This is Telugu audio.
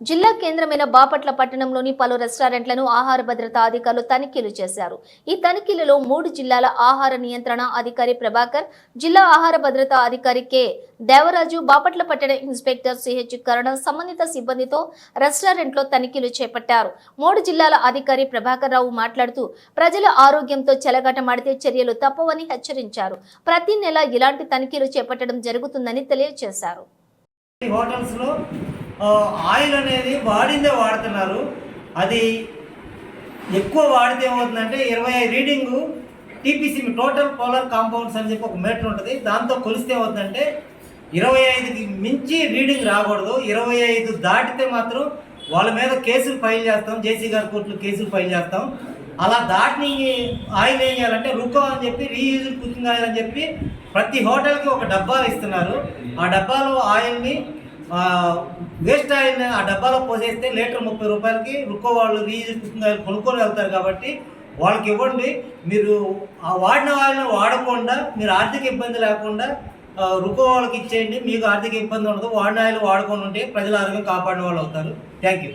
జిల్లా కేంద్రమైన బాపట్ల పట్టణంలోని పలు రెస్టారెంట్లను ఆహార భద్రతా అధికారులు తనిఖీలు చేశారు. ఈ తనిఖీలలో 3 జిల్లాల ఆహార నియంత్రణ అధికారి ప్రభాకర్, జిల్లా ఆహార భద్రతా అధికారి కె దేవరాజు, బాపట్ల పట్టణ ఇన్స్పెక్టర్ సిహెచ్ కరుణ సంబంధిత సిబ్బందితో రెస్టారెంట్లో తనిఖీలు చేపట్టారు. 3 జిల్లాల అధికారి ప్రభాకర్ రావు మాట్లాడుతూ ప్రజల ఆరోగ్యంతో చెలగాటమాడితే చర్యలు తప్పవని హెచ్చరించారు. ప్రతి నెల ఇలాంటి తనిఖీలు చేపట్టడం జరుగుతుందని తెలియజేశారు. ఆయిల్ అనేది వాడిందే వాడుతున్నారు. అది ఎక్కువ వాడితే ఏమవుతుందంటే 25 reading TPC total polar compounds అని చెప్పి ఒక మీటర్ ఉంటుంది. దాంతో కొలిస్తే ఏమవుతుందంటే 25కి మించి రీడింగ్ రాకూడదు. 25 దాటితే మాత్రం వాళ్ళ మీద కేసులు ఫైల్ చేస్తాం, జేసీ గారి కోర్టులో కేసులు ఫైల్ చేస్తాం. అలా దాటిని ఆయిల్ ఏం చేయాలంటే రుకో అని చెప్పి రీయూజ్డ్ కుకింగ్ ఆయిల్ అని చెప్పి ప్రతి హోటల్కి ఒక డబ్బాలు ఇస్తున్నారు. ఆ డబ్బాలో ఆయిల్ని వేస్ట్ ఆయిల్ని ఆ డబ్బాలో పోసేస్తే లీటర్ 30 రూపాయలకి రుకో వాళ్ళు రీయూజ్డ్ కుకింగ్ ఆయిల్ కొనుక్కొని వెళ్తారు. కాబట్టి వాళ్ళకి ఇవ్వండి. మీరు ఆ వాడిన ఆయిల్ని వాడకుండా మీరు ఆర్థిక ఇబ్బంది లేకుండా రుకో వాళ్ళకి ఇచ్చేయండి. మీకు ఆర్థిక ఇబ్బంది ఉండదు. వాడిన ఆయిల్ వాడుకొని ఉంటే ప్రజల ఆరోగ్యం కాపాడిన వాళ్ళు అవుతారు. Thank you.